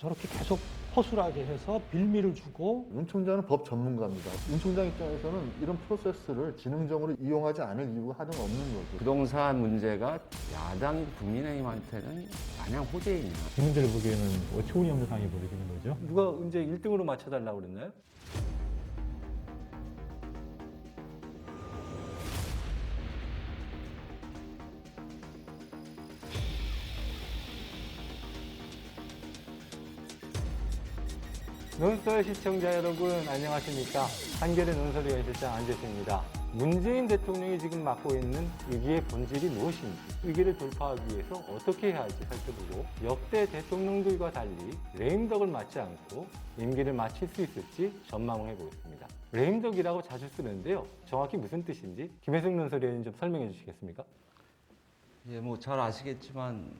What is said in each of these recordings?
저렇게 계속 허술하게 해서 빌미를 주고 문 총장은 법 전문가입니다. 문 총장 입장에서는 이런 프로세스를 지능적으로 이용하지 않을 이유가 하등 없는 거죠. 부동산 문제가 야당 국민의힘한테는 마냥 호재이냐. 국민들 보기에는 어처구니 없는 상황이 벌어지는 거죠. 누가 언제 1등으로 맞춰달라고 그랬나요? 논설 시청자 여러분 안녕하십니까. 한겨레 논설위원실장 안재수입니다. 문재인 대통령이 지금 맡고 있는 위기의 본질이 무엇인지, 위기를 돌파하기 위해서 어떻게 해야 할지 살펴보고 역대 대통령들과 달리 레임덕을 맞지 않고 임기를 마칠 수 있을지 전망해 보겠습니다. 레임덕이라고 자주 쓰는데요. 정확히 무슨 뜻인지 김혜승 논설위원님 좀 설명해 주시겠습니까? 예, 뭐 잘 아시겠지만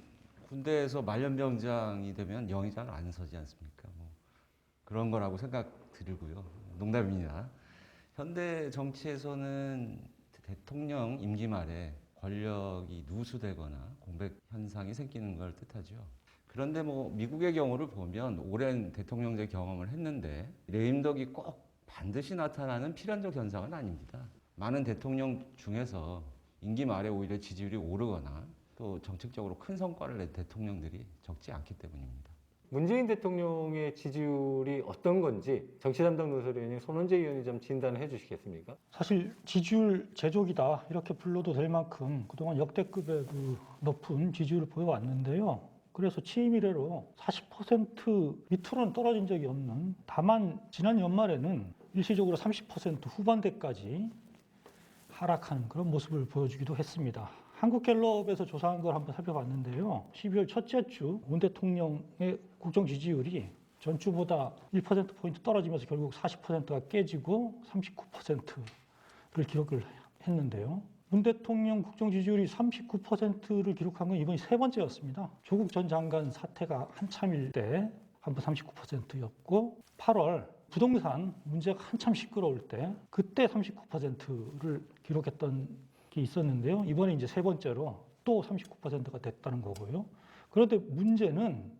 군대에서 말년병장이 되면 영이 잘 안 서지 않습니까? 뭐 그런 거라고 생각 들고요. 농담입니다. 현대 정치에서는 대통령 임기 말에 권력이 누수되거나 공백 현상이 생기는 걸 뜻하죠. 그런데 뭐 미국의 경우를 보면 오랜 대통령제 경험을 했는데 레임덕이 꼭 반드시 나타나는 필연적 현상은 아닙니다. 많은 대통령 중에서 임기 말에 오히려 지지율이 오르거나 또 정책적으로 큰 성과를 낸 대통령들이 적지 않기 때문입니다. 문재인 대통령의 지지율이 어떤 건지 정치 담당 논설위원님 손원재 의원이 좀 진단을 해 주시겠습니까? 사실 지지율 제조기다 이렇게 불러도 될 만큼 그동안 역대급의 그 높은 지지율을 보여왔는데요. 그래서 취임 이래로 40% 밑으로는 떨어진 적이 없는, 다만 지난 연말에는 일시적으로 30% 후반대까지 하락하는 그런 모습을 보여주기도 했습니다. 한국갤럽에서 조사한 걸 한번 살펴봤는데요. 12월 첫째 주 문 대통령의 국정 지지율이 전주보다 1%포인트 떨어지면서 결국 40%가 깨지고 39%를 기록을 했는데요. 문 대통령 국정 지지율이 39%를 기록한 건 이번이 세 번째였습니다. 조국 전 장관 사태가 한참일 때 한 번 39%였고 8월 부동산 문제가 한참 시끄러울 때 그때 39%를 기록했던 게 있었는데요. 이번에 이제 세 번째로 또 39%가 됐다는 거고요. 그런데 문제는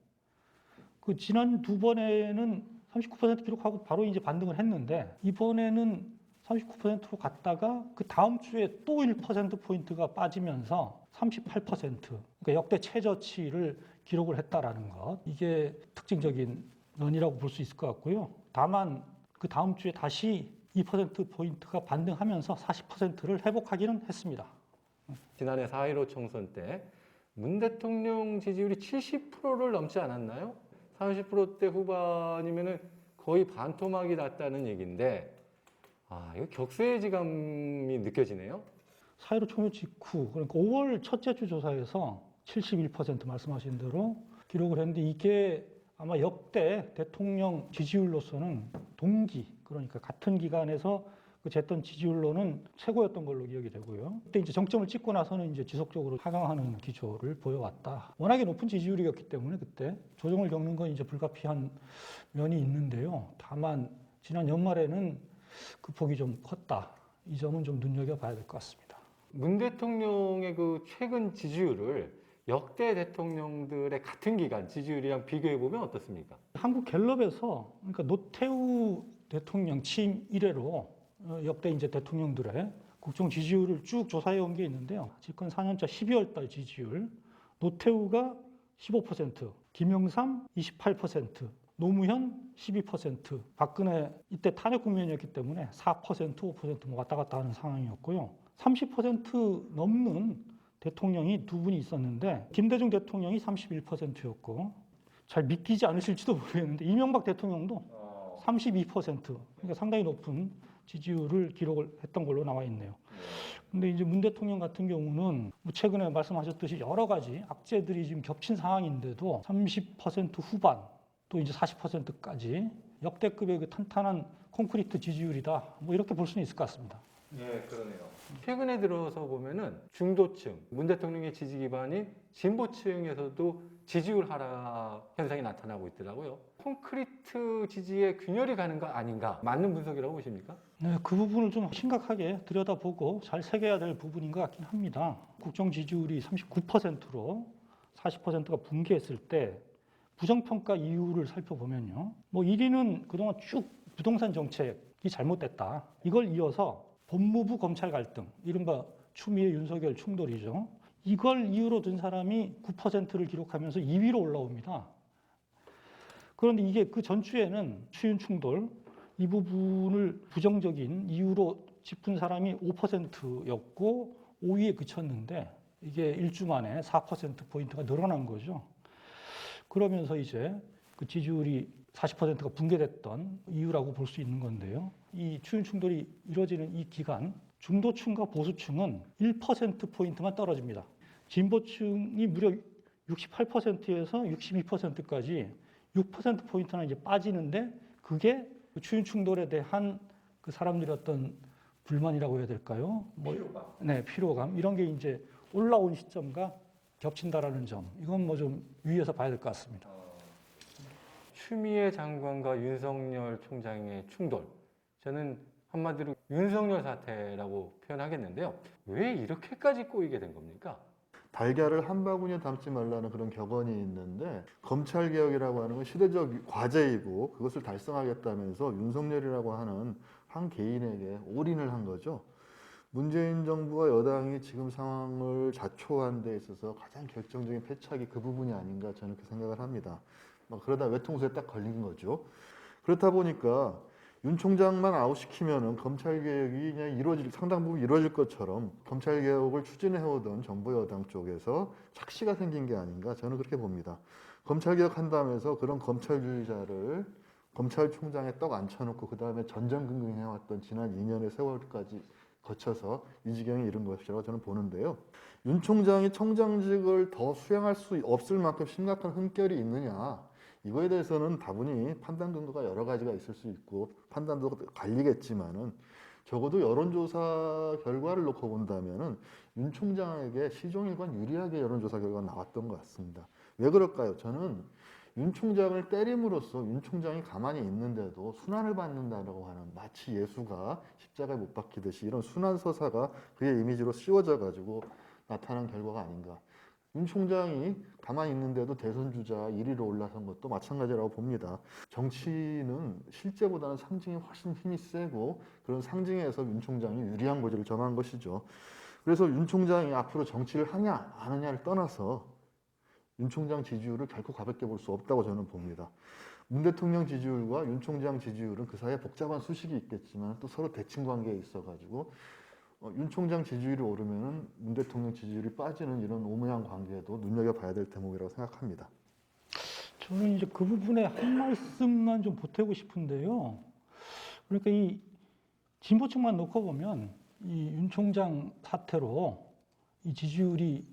그 지난 두 번에는 39% 기록하고 바로 이제 반등을 했는데 이번에는 39%로 갔다가 그 다음 주에 또 1%포인트가 빠지면서 38%, 그러니까 역대 최저치를 기록을 했다라는 것. 이게 특징적인 면이라고 볼 수 있을 것 같고요. 다만 그 다음 주에 다시 2%포인트가 반등하면서 40%를 회복하기는 했습니다. 지난해 4.15 총선 때 문 대통령 지지율이 70%를 넘지 않았나요? 30%대 후반이면은 거의 반토막이 났다는 얘기인데, 이거 격세지감이 느껴지네요. 4.15 총선 직후, 그러니까 5월 첫째 주 조사에서 71% 말씀하신 대로 기록을 했는데 이게 아마 역대 대통령 지지율로서는 동기, 그러니까 같은 기간에서 그 쟀던 지지율로는 최고였던 걸로 기억이 되고요. 그때 이제 정점을 찍고 나서는 이제 지속적으로 하강하는 기조를 보여왔다. 워낙에 높은 지지율이었기 때문에 그때 조정을 겪는 건 이제 불가피한 면이 있는데요. 다만 지난 연말에는 그 폭이 좀 컸다. 이 점은 좀 눈여겨봐야 될 것 같습니다. 문 대통령의 그 최근 지지율을 역대 대통령들의 같은 기간 지지율이랑 비교해 보면 어떻습니까? 한국갤럽에서 그러니까 노태우 대통령 취임 이래로 역대 이제 대통령들의 국정 지지율을 쭉 조사해 온 게 있는데요. 집권 4년차 12월 달 지지율, 노태우가 15%, 김영삼 28%, 노무현 12%, 박근혜 이때 탄핵 국면이었기 때문에 4%, 5% 뭐 왔다 갔다 하는 상황이었고요. 30% 넘는 대통령이 두 분이 있었는데 김대중 대통령이 31%였고 잘 믿기지 않으실지도 모르겠는데 이명박 대통령도 32%, 그러니까 상당히 높은 지지율을 기록을 했던 걸로 나와 있네요. 근데 이제 문 대통령 같은 경우는 뭐 최근에 말씀하셨듯이 여러 가지 악재들이 지금 겹친 상황인데도 30% 후반 또 이제 40%까지 역대급의 그 탄탄한 콘크리트 지지율이다. 뭐 이렇게 볼 수는 있을 것 같습니다. 네, 그러네요. 최근에 들어서 보면은 중도층, 문 대통령의 지지 기반인 진보층에서도 지지율 하락 현상이 나타나고 있더라고요. 콘크리트 지지에 균열이 가는 거 아닌가? 맞는 분석이라고 보십니까? 네, 그 부분을 좀 심각하게 들여다보고 잘 새겨야 될 부분인 것 같긴 합니다. 국정 지지율이 39%로 40%가 붕괴했을 때 부정평가 이유를 살펴보면요. 뭐 1위는 그동안 쭉 부동산 정책이 잘못됐다. 이걸 이어서 법무부 검찰 갈등, 이른바 추미애 윤석열 충돌이죠. 이걸 이유로 든 사람이 9%를 기록하면서 2위로 올라옵니다. 그런데 이게 그 전주에는 추윤 충돌 이 부분을 부정적인 이유로 짚은 사람이 5%였고 5위에 그쳤는데 이게 1주 만에 4%포인트가 늘어난 거죠. 그러면서 이제 그 지지율이 40%가 붕괴됐던 이유라고 볼 수 있는 건데요. 이 추윤 충돌이 이루어지는 이 기간 중도층과 보수층은 1%포인트만 떨어집니다. 진보층이 무려 68%에서 62%까지 6%포인트나 이제 빠지는데 그게 추윤 충돌에 대한 그 사람들의 어떤 불만이라고 해야 될까요? 피로감. 네, 피로감. 이런 게 이제 올라온 시점과 겹친다라는 점. 이건 뭐 좀 유의해서 봐야 될 것 같습니다. 추미애 장관과 윤석열 총장의 충돌. 저는 한마디로 윤석열 사태라고 표현하겠는데요. 왜 이렇게까지 꼬이게 된 겁니까? 달걀을 한 바구니에 담지 말라는 그런 격언이 있는데 검찰개혁이라고 하는 건 시대적 과제이고 그것을 달성하겠다면서 윤석열이라고 하는 한 개인에게 올인을 한 거죠. 문재인 정부와 여당이 지금 상황을 자초한 데 있어서 가장 결정적인 패착이 그 부분이 아닌가 저는 그렇게 생각을 합니다. 그러다 외통수에 딱 걸린 거죠. 그렇다 보니까 윤 총장만 아웃시키면은 검찰개혁이 그냥 상당 부분 이루어질 것처럼 검찰개혁을 추진해오던 정부 여당 쪽에서 착시가 생긴 게 아닌가 저는 그렇게 봅니다. 검찰개혁 한다면서 그런 검찰주의자를 검찰총장에 떡 앉혀놓고 그 다음에 전전긍긍해왔던 지난 2년의 세월까지 거쳐서 이 지경에 이른 것이라고 저는 보는데요. 윤 총장이 청장직을 더 수행할 수 없을 만큼 심각한 흠결이 있느냐, 이거에 대해서는 다분히 판단 근거가 여러 가지가 있을 수 있고 판단도 갈리겠지만은 적어도 여론조사 결과를 놓고 본다면은 윤 총장에게 시종일관 유리하게 여론조사 결과가 나왔던 것 같습니다. 왜 그럴까요? 저는 윤 총장을 때림으로써 윤 총장이 가만히 있는데도 순환을 받는다라고 하는 마치 예수가 십자가에 못 박히듯이 이런 순환 서사가 그의 이미지로 씌워져 가지고 나타난 결과가 아닌가. 윤 총장이 가만히 있는데도 대선 주자 1위로 올라선 것도 마찬가지라고 봅니다. 정치는 실제보다는 상징이 훨씬 힘이 세고 그런 상징에서 윤 총장이 유리한 고지를 점한 것이죠. 그래서 윤 총장이 앞으로 정치를 하냐 안 하냐를 떠나서 윤 총장 지지율을 결코 가볍게 볼 수 없다고 저는 봅니다. 문 대통령 지지율과 윤 총장 지지율은 그 사이에 복잡한 수식이 있겠지만 또 서로 대칭 관계에 있어가지고 윤 총장 지지율이 오르면은 문 대통령 지지율이 빠지는 이런 오묘한 관계도 눈여겨봐야 될 대목이라고 생각합니다. 저는 이제 그 부분에 한 말씀만 좀 보태고 싶은데요. 그러니까 이 진보층만 놓고 보면 이 윤 총장 사태로 이 지지율이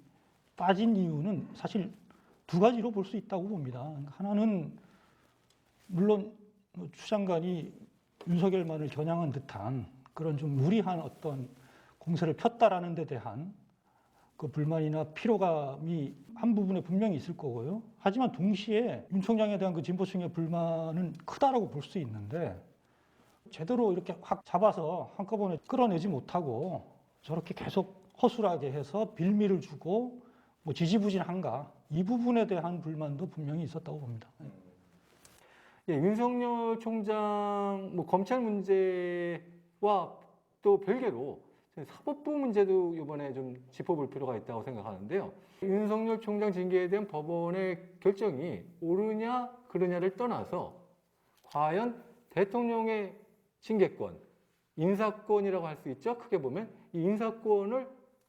빠진 이유는 사실 두 가지로 볼 수 있다고 봅니다. 하나는 물론 추 장관이 윤석열만을 겨냥한 듯한 그런 좀 무리한 어떤 공세를 폈다라는 데 대한 그 불만이나 피로감이 한 부분에 분명히 있을 거고요. 하지만 동시에 윤 총장에 대한 그 진보층의 불만은 크다라고 볼 수 있는데 제대로 이렇게 확 잡아서 한꺼번에 끌어내지 못하고 저렇게 계속 허술하게 해서 빌미를 주고 뭐 지지부진한가, 이 부분에 대한 불만도 분명히 있었다고 봅니다. 예, 윤석열 총장 뭐 검찰 문제와 또 별개로 사법부 문제도 이번에 좀 짚어볼 필요가 있다고 생각하는데요. 윤석열 총장 징계에 대한 법원의 결정이 옳으냐 그르냐를 떠나서 과연 대통령의 징계권, 인사권이라고 할 수 있죠. 크게 보면 이 인사권을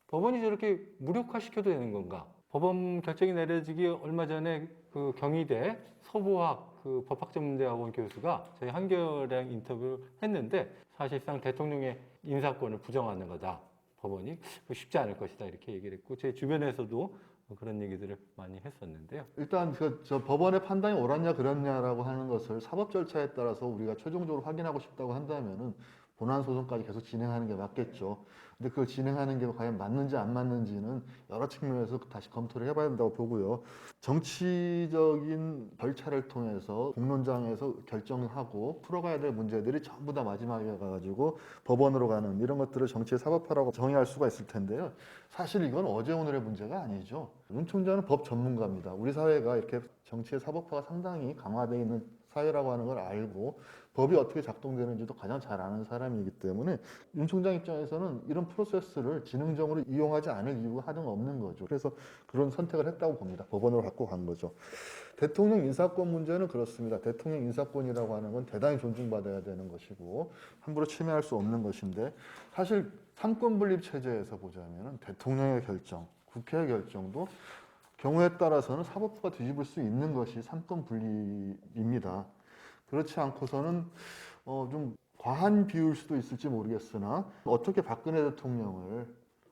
법원이 저렇게 무력화시켜도 되는 건가? 법원 결정이 내려지기 얼마 전에 그 경희대 서부학 그 법학전문대학원 교수가 저희 한겨레랑 인터뷰를 했는데 사실상 대통령의 인사권을 부정하는 거다. 법원이 쉽지 않을 것이다 이렇게 얘기를 했고 제 주변에서도 그런 얘기들을 많이 했었는데요. 일단 저 법원의 판단이 옳았냐 그랬냐라고 하는 것을 사법 절차에 따라서 우리가 최종적으로 확인하고 싶다고 한다면은 본안 소송까지 계속 진행하는 게 맞겠죠. 근데 그걸 진행하는 게 과연 맞는지 안 맞는지는 여러 측면에서 다시 검토를 해봐야 된다고 보고요. 정치적인 절차를 통해서 공론장에서 결정하고 풀어가야 될 문제들이 전부 다 마지막에 가가지고 법원으로 가는 이런 것들을 정치의 사법화라고 정의할 수가 있을 텐데요. 사실 이건 어제 오늘의 문제가 아니죠. 윤 총장은 법 전문가입니다. 우리 사회가 이렇게 정치의 사법화가 상당히 강화되어 있는 사회라고 하는 걸 알고 법이 어떻게 작동되는지도 가장 잘 아는 사람이기 때문에 윤 총장 입장에서는 이런 프로세스를 지능적으로 이용하지 않을 이유가 하등 없는 거죠. 그래서 그런 선택을 했다고 봅니다. 법원으로 갖고 간 거죠. 대통령 인사권 문제는 그렇습니다. 대통령 인사권이라고 하는 건 대단히 존중받아야 되는 것이고 함부로 침해할 수 없는 것인데 사실 삼권 분립 체제에서 보자면 대통령의 결정, 국회의 결정도 경우에 따라서는 사법부가 뒤집을 수 있는 것이 삼권 분립입니다. 그렇지 않고서는 좀 과한 비율 수도 있을지 모르겠으나 어떻게 박근혜 대통령을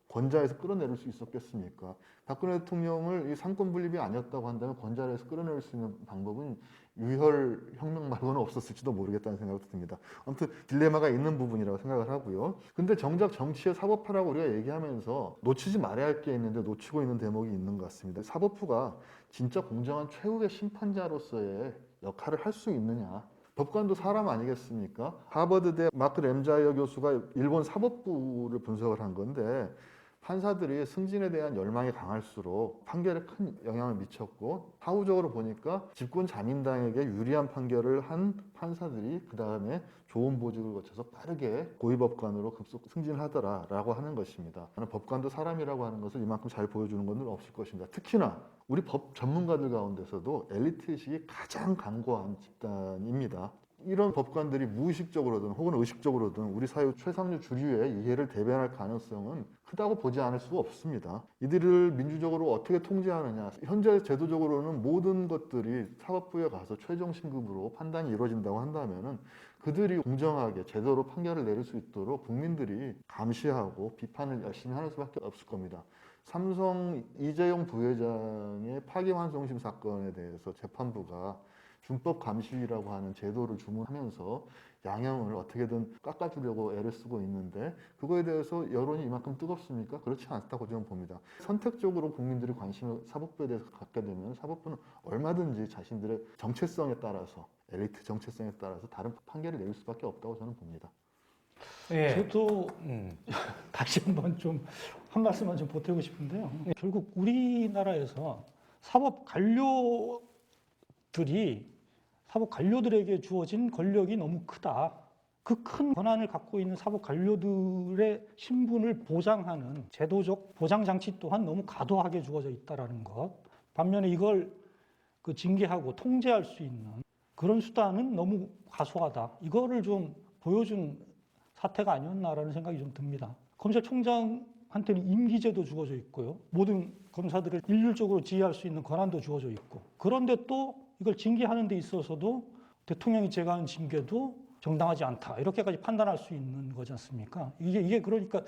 권좌에서 끌어내릴 수 있었겠습니까? 박근혜 대통령을 이 삼권 분립이 아니었다고 한다면 권좌에서 끌어내릴 수 있는 방법은 유혈 혁명 말고는 없었을지도 모르겠다는 생각도 듭니다. 아무튼 딜레마가 있는 부분이라고 생각을 하고요. 근데 정작 정치의 사법화라고 우리가 얘기하면서 놓치지 말아야 할 게 있는데 놓치고 있는 대목이 있는 것 같습니다. 사법부가 진짜 공정한 최후의 심판자로서의 역할을 할 수 있느냐? 법관도 사람 아니겠습니까? 하버드대 마크 램자이어 교수가 일본 사법부를 분석을 한 건데 판사들이 승진에 대한 열망이 강할수록 판결에 큰 영향을 미쳤고 사후적으로 보니까 집권 자민당에게 유리한 판결을 한 판사들이 그 다음에 좋은 보직을 거쳐서 빠르게 고위법관으로 급속 승진하더라라고 하는 것입니다. 법관도 사람이라고 하는 것을 이만큼 잘 보여주는 것은 없을 것입니다. 특히나 우리 법 전문가들 가운데서도 엘리트의식이 가장 강고한 집단입니다. 이런 법관들이 무의식적으로든 혹은 의식적으로든 우리 사회 최상류 주류의 이해를 대변할 가능성은 크다고 보지 않을 수가 없습니다. 이들을 민주적으로 어떻게 통제하느냐. 현재 제도적으로는 모든 것들이 사법부에 가서 최종 신급으로 판단이 이루어진다고 한다면은 그들이 공정하게 제대로 판결을 내릴 수 있도록 국민들이 감시하고 비판을 열심히 하는 수밖에 없을 겁니다. 삼성 이재용 부회장의 파기환송심 사건에 대해서 재판부가 준법감시위라고 하는 제도를 주문하면서 양형을 어떻게든 깎아주려고 애를 쓰고 있는데 그거에 대해서 여론이 이만큼 뜨겁습니까? 그렇지 않다고 저는 봅니다. 선택적으로 국민들이 관심을 사법부에 대해서 갖게 되면 사법부는 얼마든지 자신들의 정체성에 따라서 엘리트 정체성에 따라서 다른 판결을 내릴 수밖에 없다고 저는 봅니다. 예. 저도 다시 한번 좀 한 말씀만 좀 보태고 싶은데요. 결국 우리나라에서 사법 관료들에게 주어진 권력이 너무 크다. 그 큰 권한을 갖고 있는 사법 관료들의 신분을 보장하는 제도적 보장 장치 또한 너무 과도하게 주어져 있다라는 것. 반면에 이걸 징계하고 통제할 수 있는 그런 수단은 너무 과소하다. 이거를 좀 보여준 사태가 아니었나라는 생각이 좀 듭니다. 검찰총장한테는 임기제도 주어져 있고요. 모든 검사들을 일률적으로 지휘할 수 있는 권한도 주어져 있고. 그런데 또 이걸 징계하는 데 있어서도 대통령이 제거한 징계도 정당하지 않다. 이렇게까지 판단할 수 있는 거지 않습니까? 이게 그러니까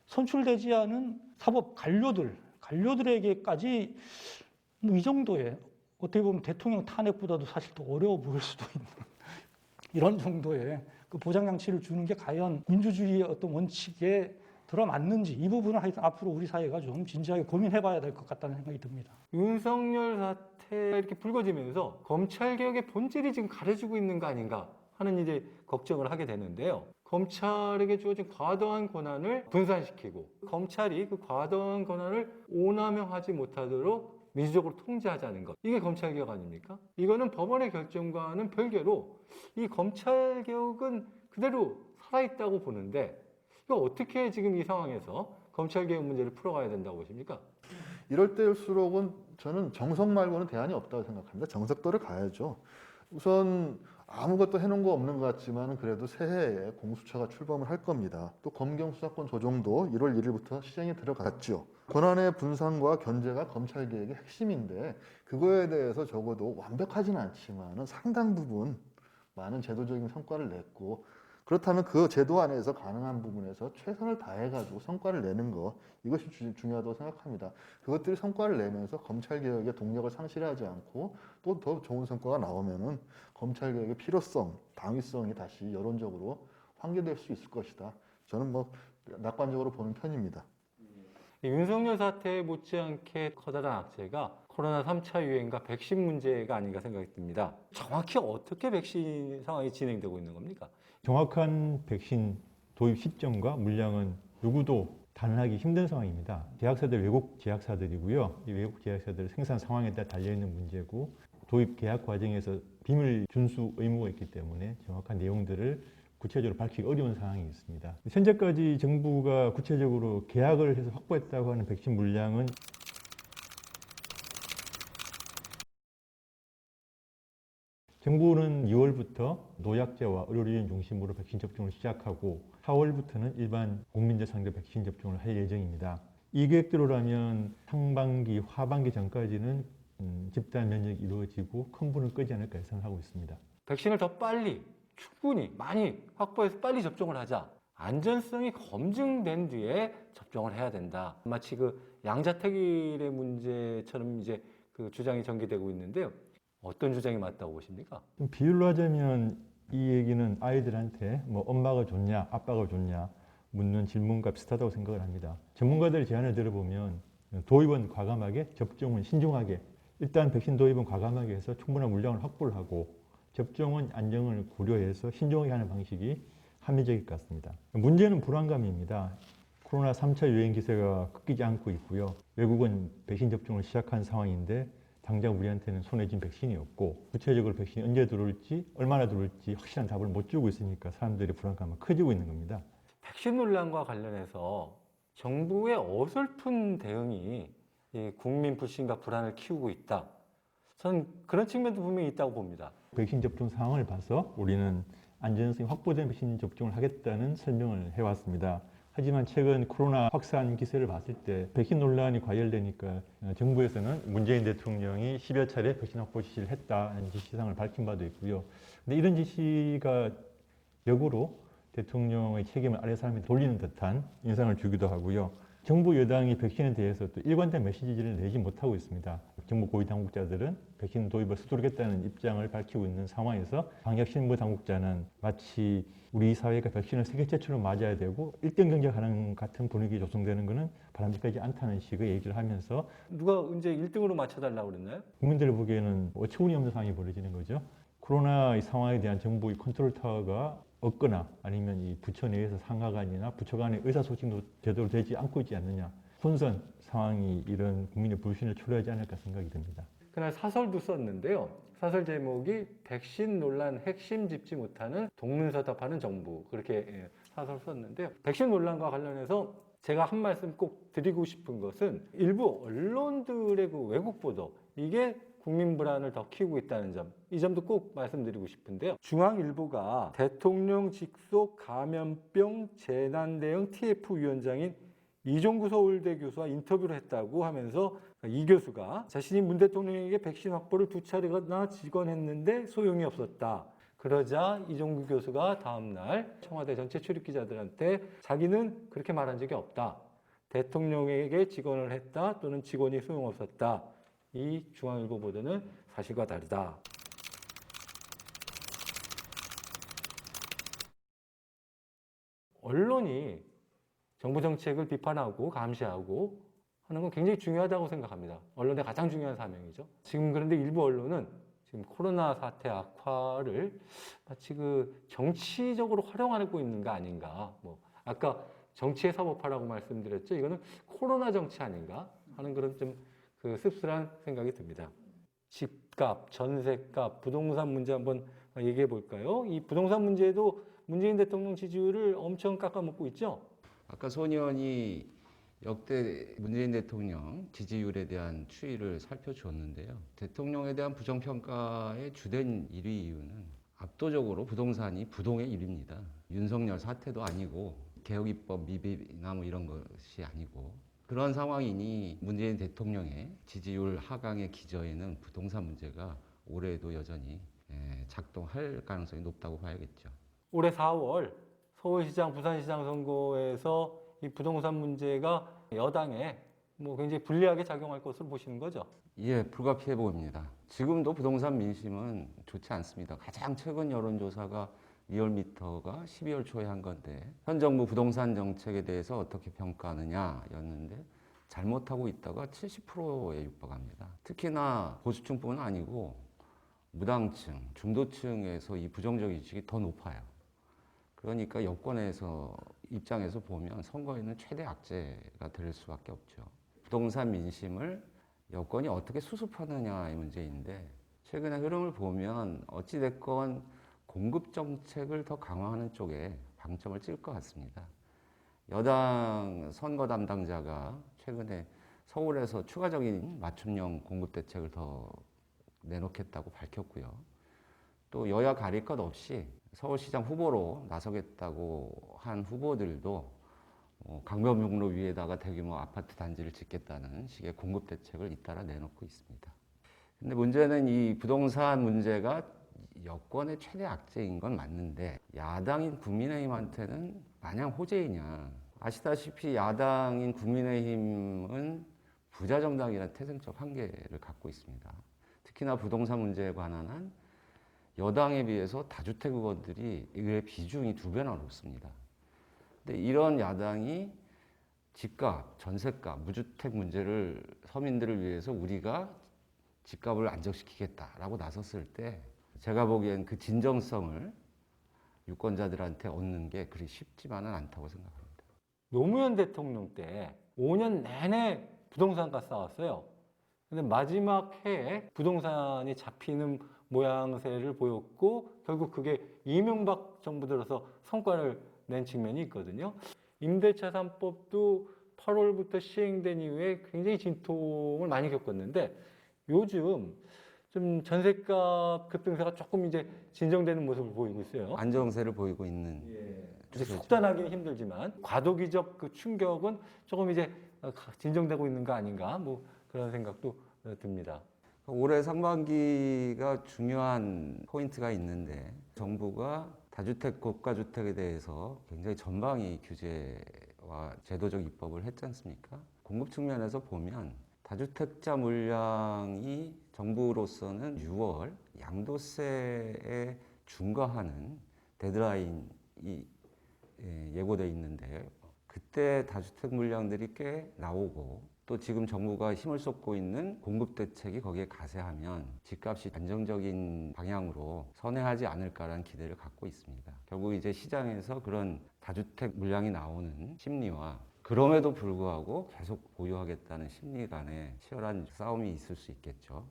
선출되지 않은 사법 관료들에게까지 이 정도의 어떻게 보면 대통령 탄핵보다도 사실 더 어려워 보일 수도 있는 이런 정도의 그 보장장치를 주는 게 과연 민주주의의 어떤 원칙에 들어맞는지 이 부분은 하여튼 앞으로 우리 사회가 좀 진지하게 고민해봐야 될 것 같다는 생각이 듭니다. 윤석열 사태가 이렇게 불거지면서 검찰개혁의 본질이 지금 가려지고 있는 거 아닌가 하는 이제 걱정을 하게 되는데요. 검찰에게 주어진 과도한 권한을 분산시키고 검찰이 그 과도한 권한을 오남용하지 못하도록 민주적으로 통제하자는 것. 이게 검찰개혁 아닙니까? 이거는 법원의 결정과는 별개로 이 검찰개혁은 그대로 살아있다고 보는데 이거 어떻게 지금 이 상황에서 검찰개혁 문제를 풀어가야 된다고 보십니까? 이럴 때일수록은 저는 정석 말고는 대안이 없다고 생각합니다. 정석도를 가야죠. 우선 아무것도 해놓은 거 없는 것 같지만 그래도 새해에 공수처가 출범을 할 겁니다. 또 검경 수사권 조정도 1월 1일부터 시행에 들어갔죠. 권한의 분산과 견제가 검찰개혁의 핵심인데 그거에 대해서 적어도 완벽하지는 않지만 상당 부분 많은 제도적인 성과를 냈고 그렇다면 그 제도 안에서 가능한 부분에서 최선을 다해가지고 성과를 내는 것 이것이 중요하다고 생각합니다. 그것들이 성과를 내면서 검찰개혁의 동력을 상실하지 않고 또 더 좋은 성과가 나오면은 검찰개혁의 필요성, 당위성이 다시 여론적으로 환기될 수 있을 것이다. 저는 뭐 낙관적으로 보는 편입니다. 윤석열 사태에 못지않게 커다란 악재가 코로나 3차 유행과 백신 문제가 아닌가 생각이 듭니다. 정확히 어떻게 백신 상황이 진행되고 있는 겁니까? 정확한 백신 도입 시점과 물량은 누구도 단언하기 힘든 상황입니다. 제약사들 외국 제약사들이고요. 이 외국 제약사들 생산 상황에 따라 달려있는 문제고 도입 계약 과정에서 비밀 준수 의무가 있기 때문에 정확한 내용들을 구체적으로 밝히기 어려운 상황이 있습니다. 현재까지 정부가 구체적으로 계약을 해서 확보했다고 하는 백신 물량은 정부는 2월부터 노약자와 의료진 중심으로 백신 접종을 시작하고 4월부터는 일반 국민들 상대 백신 접종을 할 예정입니다. 이 계획대로라면 상반기, 하반기 전까지는 집단 면역이 이루어지고 큰 불은 끄지 않을까 예상하고 있습니다. 백신을 더 빨리, 충분히, 많이 확보해서 빨리 접종을 하자. 안전성이 검증된 뒤에 접종을 해야 된다. 마치 그 양자택일의 문제처럼 이제 그 주장이 전개되고 있는데요. 어떤 주장이 맞다고 보십니까? 좀 비율로 하자면 이 얘기는 아이들한테 뭐 엄마가 좋냐, 아빠가 좋냐 묻는 질문과 비슷하다고 생각을 합니다. 전문가들의 제안을 들어보면 도입은 과감하게, 접종은 신중하게, 일단 백신 도입은 과감하게 해서 충분한 물량을 확보를 하고 접종은 안정을 고려해서 신중하게 하는 방식이 합리적일 것 같습니다. 문제는 불안감입니다. 코로나 3차 유행 기세가 꺾이지 않고 있고요. 외국은 백신 접종을 시작한 상황인데 당장 우리한테는 손에 쥔 백신이 없고 구체적으로 백신이 언제 들어올지 얼마나 들어올지 확실한 답을 못 주고 있으니까 사람들의 불안감은 커지고 있는 겁니다. 백신 논란과 관련해서 정부의 어설픈 대응이 이 국민 불신과 불안을 키우고 있다. 저는 그런 측면도 분명히 있다고 봅니다. 백신 접종 상황을 봐서 우리는 안전성이 확보된 백신 접종을 하겠다는 설명을 해왔습니다. 하지만 최근 코로나 확산 기세를 봤을 때 백신 논란이 과열되니까 정부에서는 문재인 대통령이 10여 차례 백신 확보 지시를 했다는 지시사항을 밝힌 바도 있고요. 근데 이런 지시가 역으로 대통령의 책임을 아래 사람이 돌리는 듯한 인상을 주기도 하고요. 정부 여당이 백신에 대해서 또 일관된 메시지를 내지 못하고 있습니다. 정부 고위 당국자들은 백신 도입을 서두르겠다는 입장을 밝히고 있는 상황에서 방역 실무 당국자는 마치 우리 사회가 백신을 세계 최초로 맞아야 되고 1등 경쟁하는 같은 분위기 조성되는 것은 바람직하지 않다는 식의 얘기를 하면서 누가 언제 1등으로 맞춰달라고 그랬나요? 국민들 보기에는 어처구니 없는 상황이 벌어지는 거죠. 코로나 이 상황에 대한 정부의 컨트롤 타워가 없거나 아니면 이 부처 내에서 상하관이나 부처 간의 의사소통도 제대로 되지 않고 있지 않느냐. 혼선 상황이 이런 국민의 불신을 초래하지 않을까 생각이 듭니다. 그날 사설도 썼는데요. 사설 제목이 백신 논란 핵심 짚지 못하는 동문서답하는 정부. 그렇게 사설 썼는데요. 백신 논란과 관련해서 제가 한 말씀 꼭 드리고 싶은 것은 일부 언론들의 그 왜곡 보도, 이게 국민 불안을 더 키우고 있다는 점, 이 점도 꼭 말씀드리고 싶은데요. 중앙일보가 대통령 직속 감염병 재난대응 TF위원장인 이종구 서울대 교수와 인터뷰를 했다고 하면서 이 교수가 자신이 문 대통령에게 백신 확보를 2차례나 직언했는데 소용이 없었다. 그러자 이종구 교수가 다음날 청와대 전체 출입 기자들한테 자기는 그렇게 말한 적이 없다. 대통령에게 직언을 했다 또는 직언이 소용없었다. 이 중앙일보 보도는 사실과 다르다. 언론이 정부 정책을 비판하고 감시하고 하는 건 굉장히 중요하다고 생각합니다. 언론의 가장 중요한 사명이죠. 지금 그런데 일부 언론은 지금 코로나 사태 악화를 마치 그 정치적으로 활용하고 있는 거 아닌가. 뭐 아까 정치의 사법화라고 말씀드렸죠. 이거는 코로나 정치 아닌가 하는 그런 좀 그 씁쓸한 생각이 듭니다. 집값, 전세값, 부동산 문제 한번 얘기해 볼까요? 이 부동산 문제도 문재인 대통령 지지율을 엄청 깎아먹고 있죠. 아까 손 의원이 역대 문재인 대통령 지지율에 대한 추이를 살펴주었는데요. 대통령에 대한 부정평가의 주된 1위 이유는 압도적으로 부동산이 부동의 1위입니다. 윤석열 사태도 아니고 개혁입법 미비나 뭐 이런 것이 아니고 그런 상황이니 문재인 대통령의 지지율 하강의 기저에는 부동산 문제가 올해도 여전히 작동할 가능성이 높다고 봐야겠죠. 올해 4월 서울시장, 부산시장 선거에서 이 부동산 문제가 여당에 뭐 굉장히 불리하게 작용할 것으로 보시는 거죠? 예, 불가피해 보입니다. 지금도 부동산 민심은 좋지 않습니다. 가장 최근 여론조사가 리얼미터가 12월 초에 한 건데 현 정부 부동산 정책에 대해서 어떻게 평가하느냐였는데 잘못하고 있다가 70%에 육박합니다. 특히나 보수층뿐 아니고 무당층, 중도층에서 이 부정적 인식이 더 높아요. 그러니까 여권에서 입장에서 보면 선거에는 최대 악재가 될 수밖에 없죠. 부동산 민심을 여권이 어떻게 수습하느냐의 문제인데 최근의 흐름을 보면 어찌됐건 공급 정책을 더 강화하는 쪽에 방점을 찍을 것 같습니다. 여당 선거 담당자가 최근에 서울에서 추가적인 맞춤형 공급 대책을 더 내놓겠다고 밝혔고요. 또 여야 가릴 것 없이 서울시장 후보로 나서겠다고 한 후보들도 강변북로 위에다가 대규모 아파트 단지를 짓겠다는 식의 공급 대책을 잇따라 내놓고 있습니다. 근데 문제는 이 부동산 문제가 여권의 최대 악재인 건 맞는데 야당인 국민의힘한테는 마냥 호재이냐. 아시다시피 야당인 국민의힘은 부자정당이라는 태생적 한계를 갖고 있습니다. 특히나 부동산 문제에 관한 한 여당에 비해서 다주택 의원들이 의회 비중이 2배나 높습니다. 근데 이런 야당이 집값, 전세값, 무주택 문제를 서민들을 위해서 우리가 집값을 안정시키겠다라고 나섰을 때 제가 보기엔 그 진정성을 유권자들한테 얻는 게 그리 쉽지만은 않다고 생각합니다. 노무현 대통령 때 5년 내내 부동산과 싸웠어요. 근데 마지막 해에 부동산이 잡히는 모양새를 보였고 결국 그게 이명박 정부 들어서 성과를 낸 측면이 있거든요. 임대차 3법도 8월부터 시행된 이후에 굉장히 진통을 많이 겪었는데 요즘 좀 전세값 급등세가 조금 이제 진정되는 모습을 보이고 있어요. 안정세를 보이고 있는 이제 속단하기는 힘들지만 과도기적 그 충격은 조금 이제 진정되고 있는 거 아닌가 뭐 그런 생각도 듭니다. 올해 상반기가 중요한 포인트가 있는데 정부가 다주택, 고가주택에 대해서 굉장히 전방위 규제와 제도적 입법을 했지 않습니까? 공급 측면에서 보면 다주택자 물량이 정부로서는 6월 양도세에 중과하는 데드라인이 예고되어 있는데 그때 다주택 물량들이 꽤 나오고 또 지금 정부가 힘을 쏟고 있는 공급 대책이 거기에 가세하면 집값이 안정적인 방향으로 선회하지 않을까라는 기대를 갖고 있습니다. 결국 이제 시장에서 그런 다주택 물량이 나오는 심리와 그럼에도 불구하고 계속 보유하겠다는 심리 간에 치열한 싸움이 있을 수 있겠죠.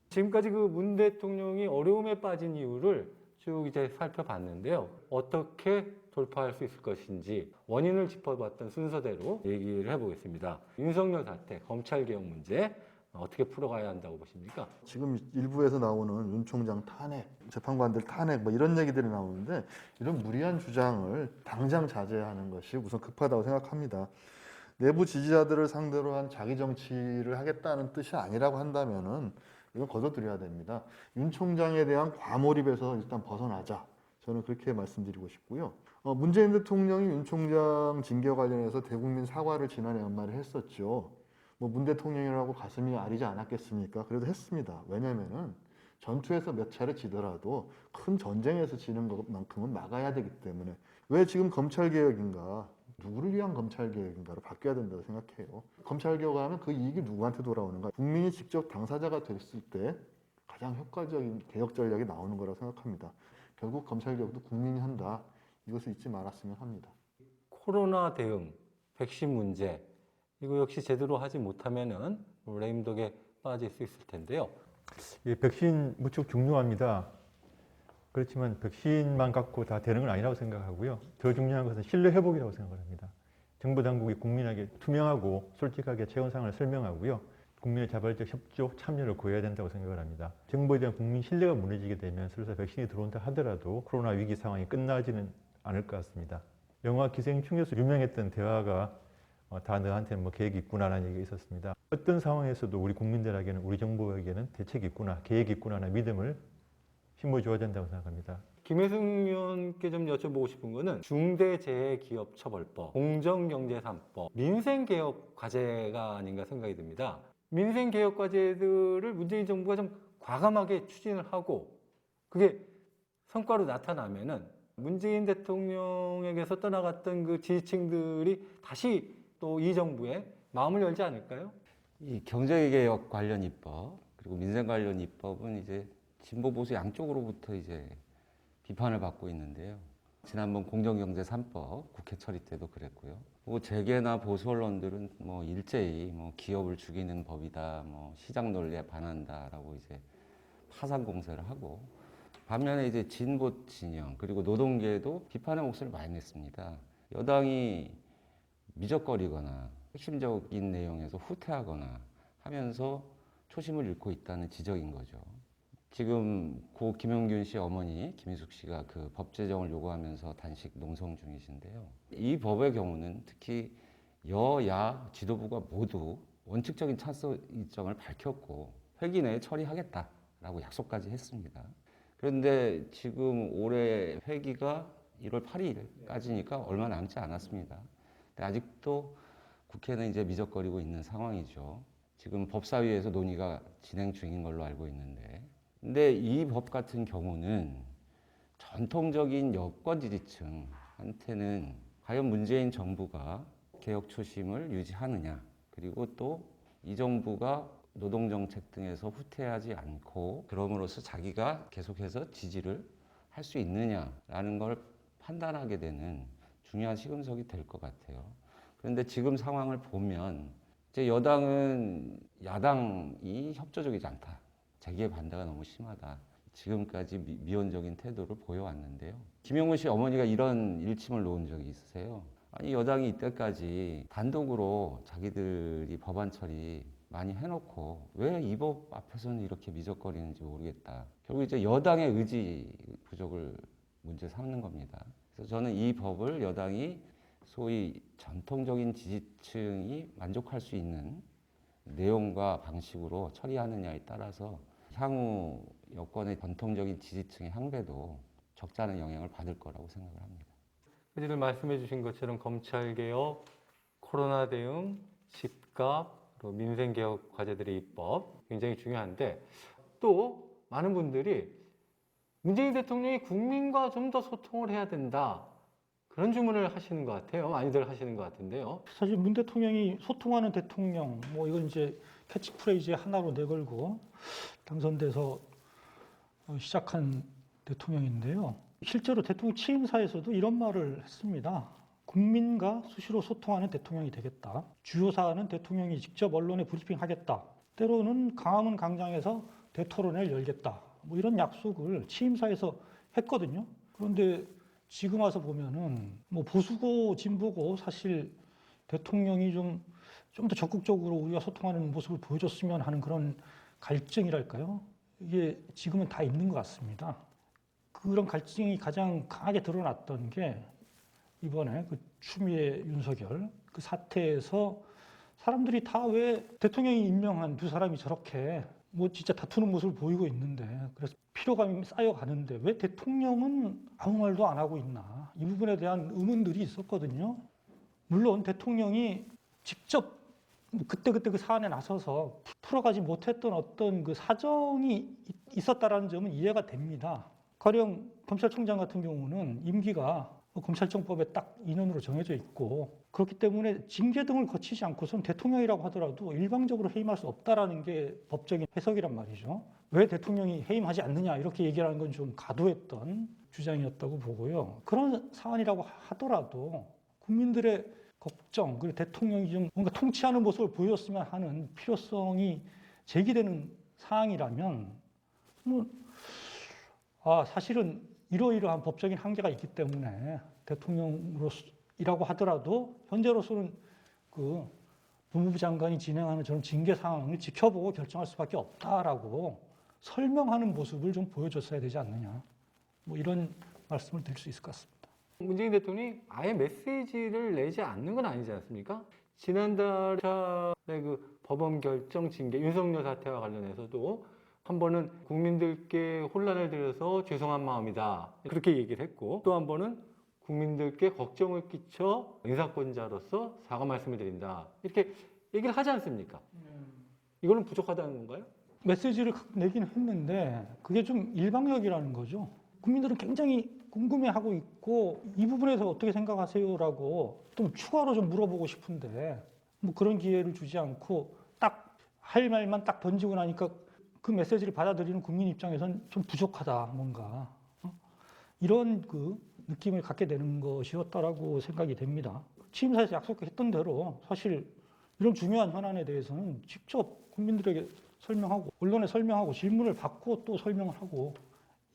지금까지 그 문 대통령이 어려움에 빠진 이유를 쭉 이제 살펴봤는데요. 어떻게 돌파할 수 있을 것인지 원인을 짚어봤던 순서대로 얘기를 해보겠습니다. 윤석열 사태, 검찰개혁 문제 어떻게 풀어가야 한다고 보십니까? 지금 일부에서 나오는 윤 총장 탄핵, 재판관들 탄핵 뭐 이런 얘기들이 나오는데 이런 무리한 주장을 당장 자제하는 것이 우선 급하다고 생각합니다. 내부 지지자들을 상대로 한 자기 정치를 하겠다는 뜻이 아니라고 한다면은 이건 거둬들여야 됩니다. 윤 총장에 대한 과몰입에서 일단 벗어나자. 저는 그렇게 말씀드리고 싶고요. 문재인 대통령이 윤 총장 징계 관련해서 대국민 사과를 지난해 연말에 했었죠. 뭐 문 대통령이라고 가슴이 아리지 않았겠습니까? 그래도 했습니다. 왜냐면은 전투에서 몇 차례 지더라도 큰 전쟁에서 지는 것만큼은 막아야 되기 때문에 왜 지금 검찰개혁인가? 누구를 위한 검찰개혁인가로 바뀌어야 된다고 생각해요. 검찰개혁하면 그 이익이 누구한테 돌아오는가? 국민이 직접 당사자가 됐을 때 가장 효과적인 개혁 전략이 나오는 거라고 생각합니다. 결국 검찰개혁도 국민이 한다. 이것을 잊지 말았으면 합니다. 코로나 대응, 백신 문제 이거 역시 제대로 하지 못하면은 레임덕에 빠질 수 있을 텐데요. 예, 백신 무척 중요합니다. 그렇지만 백신만 갖고 다 되는 건 아니라고 생각하고요. 더 중요한 것은 신뢰 회복이라고 생각합니다. 정부 당국이 국민에게 투명하고 솔직하게 최근 상황을 설명하고요. 국민의 자발적 협조, 참여를 구해야 된다고 생각을 합니다. 정부에 대한 국민 신뢰가 무너지게 되면 설사 백신이 들어온다 하더라도 코로나 위기 상황이 끝나지는 않을 것 같습니다. 영화 기생충에서 유명했던 대화가 다 너한테는 뭐 계획이 있구나라는 얘기가 있었습니다. 어떤 상황에서도 우리 국민들에게는 우리 정부에게는 대책이 있구나, 계획이 있구나라는 믿음을 심어줘야 된다고 생각합니다. 김혜승 의원께 좀 여쭤보고 싶은 거는 중대재해기업처벌법, 공정경제 3법, 민생개혁 과제가 아닌가 생각이 듭니다. 민생개혁 과제들을 문재인 정부가 좀 과감하게 추진을 하고 그게 성과로 나타나면은 문재인 대통령에게서 떠나갔던 그 지지층들이 다시 또 이 정부에 마음을 열지 않을까요? 이 경제개혁 관련 입법 그리고 민생 관련 입법은 이제 진보 보수 양쪽으로부터 이제 비판을 받고 있는데요. 지난번 공정경제 3법 국회 처리 때도 그랬고요. 그리고 재계나 보수 언론들은 뭐 일제히 뭐 기업을 죽이는 법이다, 뭐 시장 논리에 반한다라고 이제 파상 공세를 하고, 반면에 이제 진보 진영 그리고 노동계도 비판의 목소리를 많이 냈습니다. 여당이 미적거리거나 핵심적인 내용에서 후퇴하거나 하면서 초심을 잃고 있다는 지적인 거죠. 지금 고 김용균 씨 어머니 김희숙 씨가 그 법 제정을 요구하면서 단식 농성 중이신데요. 이 법의 경우는 특히 여야 지도부가 모두 원칙적인 찬성 입장을 밝혔고 회기 내에 처리하겠다라고 약속까지 했습니다. 그런데 지금 올해 회기가 1월 8일까지니까 얼마 남지 않았습니다. 근데 아직도 국회는 이제 미적거리고 있는 상황이죠. 지금 법사위에서 논의가 진행 중인 걸로 알고 있는데, 근데 이 법 같은 경우는 전통적인 여권 지지층한테는 과연 문재인 정부가 개혁 초심을 유지하느냐, 그리고 또 이 정부가 노동정책 등에서 후퇴하지 않고 그럼으로써 자기가 계속해서 지지를 할 수 있느냐라는 걸 판단하게 되는 중요한 시금석이 될 것 같아요. 그런데 지금 상황을 보면 이제 여당은 야당이 협조적이지 않다. 재기의 반대가 너무 심하다. 지금까지 미온적인 태도를 보여왔는데요. 김용근 씨 어머니가 이런 일침을 놓은 적이 있으세요. 아니 여당이 이때까지 단독으로 자기들이 법안 처리 많이 해놓고 왜 이 법 앞에서는 이렇게 미적거리는지 모르겠다. 결국 이제 여당의 의지 부족을 문제 삼는 겁니다. 그래서 저는 이 법을 여당이 소위 전통적인 지지층이 만족할 수 있는 내용과 방식으로 처리하느냐에 따라서 향후 여권의 전통적인 지지층의 향배도 적지 않은 영향을 받을 거라고 생각을 합니다. 지금 말씀해 주신 것처럼 검찰개혁, 코로나 대응, 집값, 그리고 민생개혁 과제들의 입법 굉장히 중요한데, 또 많은 분들이 문재인 대통령이 국민과 좀 더 소통을 해야 된다, 그런 주문을 하시는 것 같아요. 많이들 하시는 것 같은데요. 사실 문 대통령이 소통하는 대통령, 뭐 이건 이제 캐치프레이즈의 하나로 내걸고 당선돼서 시작한 대통령인데요. 실제로 대통령 취임사에서도 이런 말을 했습니다. 국민과 수시로 소통하는 대통령이 되겠다. 주요 사안은 대통령이 직접 언론에 브리핑하겠다. 때로는 강화문 광장에서 대토론회를 열겠다. 뭐 이런 약속을 취임사에서 했거든요. 그런데 지금 와서 보면은 뭐 보수고 진보고 사실 대통령이 좀 더 적극적으로 우리가 소통하는 모습을 보여줬으면 하는 그런 갈증이랄까요? 이게 지금은 다 있는 것 같습니다. 그런 갈증이 가장 강하게 드러났던 게 이번에 그 추미애 윤석열 그 사태에서 사람들이 다 왜 대통령이 임명한 두 사람이 저렇게 뭐 진짜 다투는 모습을 보이고 있는데, 그래서 피로감이 쌓여가는데 왜 대통령은 아무 말도 안 하고 있나, 이 부분에 대한 의문들이 있었거든요. 물론 대통령이 직접 그때 그 사안에 나서서 풀어가지 못했던 어떤 그 사정이 있었다라는 점은 이해가 됩니다. 가령 검찰총장 같은 경우는 임기가 검찰청법에 딱 2년으로 정해져 있고, 그렇기 때문에 징계 등을 거치지 않고선 대통령이라고 하더라도 일방적으로 해임할 수 없다라는 게 법적인 해석이란 말이죠. 왜 대통령이 해임하지 않느냐 이렇게 얘기하는 건 좀 과도했던 주장이었다고 보고요. 그런 사안이라고 하더라도 국민들의 걱정, 그리고 대통령이 좀 뭔가 통치하는 모습을 보여줬으면 하는 필요성이 제기되는 사항이라면 사실은 이러이러한 법적인 한계가 있기 때문에 대통령이라고 하더라도 현재로서는 그 법무부 장관이 진행하는 저런 징계 상황을 지켜보고 결정할 수밖에 없다라고 설명하는 모습을 좀 보여줬어야 되지 않느냐, 뭐 이런 말씀을 드릴 수 있을 것 같습니다. 문재인 대통령이 아예 메시지를 내지 않는 건 아니지 않습니까? 지난달에 그 법원 결정 징계 윤석열 사태와 관련해서도 한 번은 국민들께 혼란을 드려서 죄송한 마음이다, 그렇게 얘기를 했고, 또 한 번은 국민들께 걱정을 끼쳐 인사권자로서 사과 말씀을 드린다, 이렇게 얘기를 하지 않습니까? 이거는 부족하다는 건가요? 메시지를 내긴 했는데 그게 좀 일방적이라는 거죠. 국민들은 굉장히 궁금해하고 있고 이 부분에서 어떻게 생각하세요라고 좀 추가로 좀 물어보고 싶은데 뭐 그런 기회를 주지 않고 딱 할 말만 딱 던지고 나니까 그 메시지를 받아들이는 국민 입장에선 좀 부족하다 뭔가 이런 그 느낌을 갖게 되는 것이었다라고 생각이 됩니다. 취임사에서 약속했던 대로 사실 이런 중요한 현안에 대해서는 직접 국민들에게 설명하고 언론에 설명하고 질문을 받고 또 설명을 하고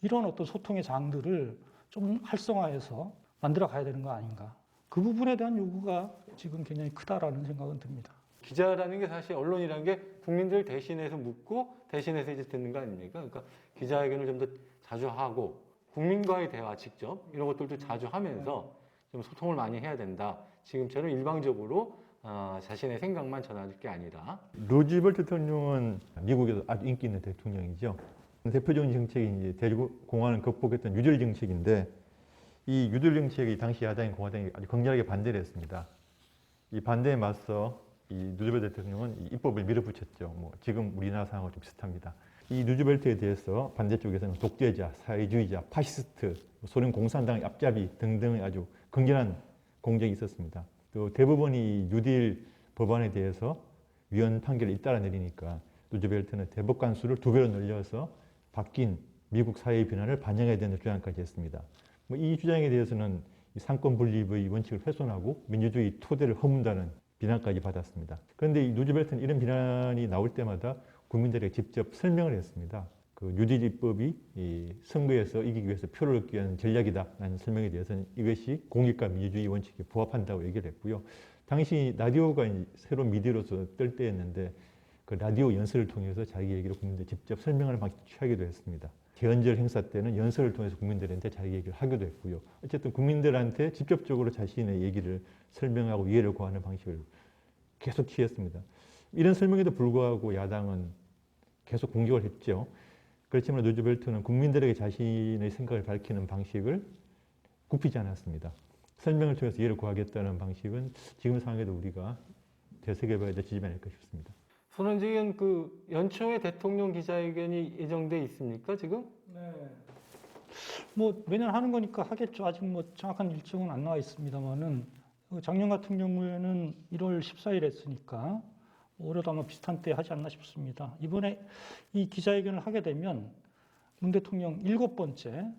이런 어떤 소통의 장들을 좀 활성화해서 만들어 가야 되는 거 아닌가. 그 부분에 대한 요구가 지금 굉장히 크다라는 생각은 듭니다. 기자라는 게 사실 언론이라는 게 국민들 대신해서 묻고 대신해서 이제 듣는 거 아닙니까? 그러니까 기자회견을 좀 더 자주 하고 국민과의 대화 직접 이런 것들도 자주 하면서 좀 소통을 많이 해야 된다. 지금처럼 일방적으로 자신의 생각만 전하는 게 아니라. 루즈벨트 대통령은 미국에서 아주 인기 있는 대통령이죠. 대표적인 정책이 이제 대공황을 극복했던 뉴딜 정책인데 이 뉴딜 정책이 당시 야당인 공화당이 아주 강렬하게 반대를 했습니다. 이 반대에 맞서 이 루즈벨트 대통령은 이 입법을 밀어붙였죠. 뭐 지금 우리나라 상황과 좀 비슷합니다. 이 루즈벨트에 대해서 반대쪽에서는 독재자, 사회주의자, 파시스트, 소련 공산당의 앞잡이 등등의 아주 강렬한 공격이 있었습니다. 또 대법원이 뉴딜 법안에 대해서 위헌 판결을 잇따라 내리니까 루즈벨트는 대법관 수를 2배로 늘려서 바뀐 미국 사회의 변화를 반영해야 되는 주장까지 했습니다. 뭐 이 주장에 대해서는 상권 분립의 원칙을 훼손하고 민주주의 토대를 허문다는 비난까지 받았습니다. 그런데 이 루즈벨트는 이런 비난이 나올 때마다 국민들에게 직접 설명을 했습니다. 그 뉴딜 입법이 이 선거에서 이기기 위해서 표를 얻기 위한 전략이다라는 설명에 대해서는 이것이 공익과 민주주의 원칙에 부합한다고 얘기를 했고요. 당시 라디오가 새로운 미디어로서 뜰 때였는데 그 라디오 연설을 통해서 자기 얘기를 국민들에 직접 설명하는 방식을 취하기도 했습니다. 개헌절 행사 때는 연설을 통해서 국민들한테 자기 얘기를 하기도 했고요. 어쨌든 국민들한테 직접적으로 자신의 얘기를 설명하고 이해를 구하는 방식을 계속 취했습니다. 이런 설명에도 불구하고 야당은 계속 공격을 했죠. 그렇지만 루즈벨트는 국민들에게 자신의 생각을 밝히는 방식을 굽히지 않았습니다. 설명을 통해서 이해를 구하겠다는 방식은 지금 상황에도 우리가 되새겨봐야 될 지점이 아닐까 싶습니다. 손원진 그 연초에 대통령 기자회견이 예정돼 있습니까 지금? 네. 뭐 매년 하는 거니까 하겠죠. 아직 뭐 정확한 일정은 안 나와 있습니다만은 작년 같은 경우에는 1월 14일 했으니까 올해도 아마 비슷한 때 하지 않나 싶습니다. 이번에 이 기자회견을 하게 되면 문 대통령 7번째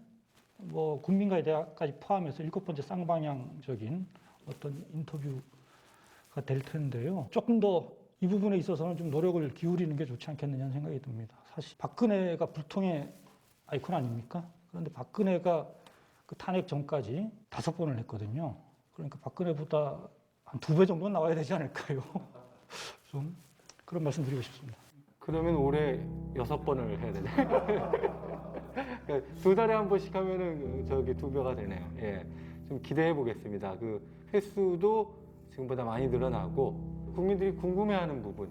뭐 국민과의 대화까지 포함해서 7번째 쌍방향적인 어떤 인터뷰가 될 텐데요. 조금 더 이 부분에 있어서는 좀 노력을 기울이는 게 좋지 않겠느냐는 생각이 듭니다. 사실 박근혜가 불통의 아이콘 아닙니까? 그런데 박근혜가 그 탄핵 전까지 5번을 했거든요. 그러니까 박근혜보다 한 2배 정도는 나와야 되지 않을까요? 좀 그런 말씀 드리고 싶습니다. 그러면 올해 6번을 해야 되네. 그러니까 2달에 한 번씩 하면은 저기 2배가 되네요. 예, 좀 기대해 보겠습니다. 그 횟수도 지금보다 많이 늘어나고 국민들이 궁금해하는 부분,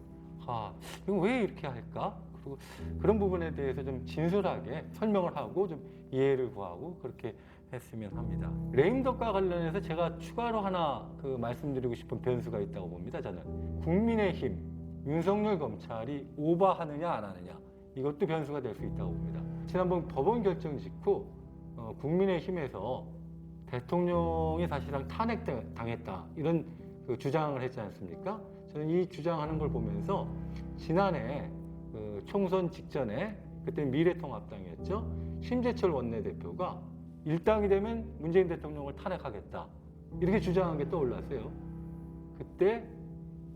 이거 왜 이렇게 할까? 그리고 그런 부분에 대해서 좀 진솔하게 설명을 하고 좀 이해를 구하고 그렇게 했으면 합니다. 레임덕과 관련해서 제가 추가로 하나 그 말씀드리고 싶은 변수가 있다고 봅니다. 저는 국민의힘, 윤석열 검찰이 오버하느냐 안 하느냐 이것도 변수가 될 수 있다고 봅니다. 지난번 법원 결정 직후 국민의힘에서 대통령이 사실상 탄핵당했다 이런 그 주장을 했지 않습니까? 저는 이 주장하는 걸 보면서 지난해 그 총선 직전에 그때 미래통합당이었죠. 심재철 원내대표가 일당이 되면 문재인 대통령을 탄핵하겠다 이렇게 주장한 게 떠올랐어요. 그때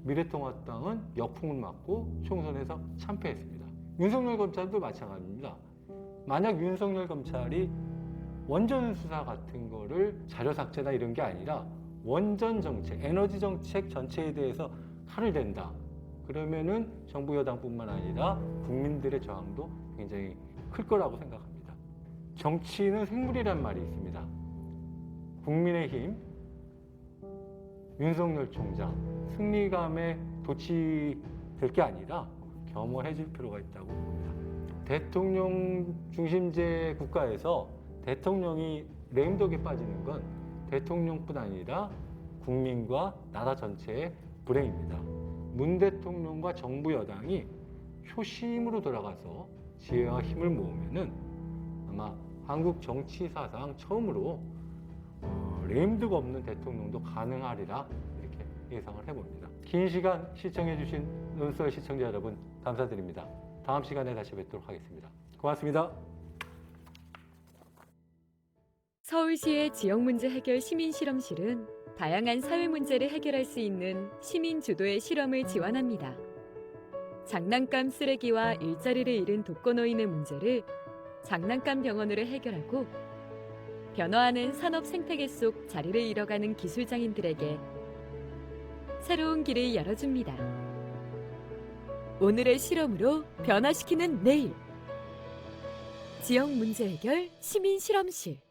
미래통합당은 역풍을 맞고 총선에서 참패했습니다. 윤석열 검찰도 마찬가지입니다. 만약 윤석열 검찰이 원전 수사 같은 거를 자료 삭제나 이런 게 아니라 원전 정책, 에너지 정책 전체에 대해서 칼을 댄다. 그러면은 정부 여당뿐만 아니라 국민들의 저항도 굉장히 클 거라고 생각합니다. 정치는 생물이란 말이 있습니다. 국민의힘, 윤석열 총장, 승리감에 도취될 게 아니라 겸허해질 필요가 있다고 봅니다. 대통령 중심제 국가에서 대통령이 레임덕에 빠지는 건 대통령뿐 아니라 국민과 나라 전체의 불행입니다. 문 대통령과 정부 여당이 초심으로 돌아가서 지혜와 힘을 모으면은 아마 한국 정치 사상 처음으로 레임드가 없는 대통령도 가능하리라 이렇게 예상을 해봅니다. 긴 시간 시청해주신 논설 시청자 여러분 감사드립니다. 다음 시간에 다시 뵙도록 하겠습니다. 고맙습니다. 서울시의 지역문제 해결 시민실험실은 다양한 사회 문제를 해결할 수 있는 시민 주도의 실험을 지원합니다. 장난감 쓰레기와 일자리를 잃은 독거노인의 문제를 장난감 병원으로 해결하고 변화하는 산업 생태계 속 자리를 잃어가는 기술장인들에게 새로운 길을 열어줍니다. 오늘의 실험으로 변화시키는 내일. 지역 문제 해결 시민 실험실.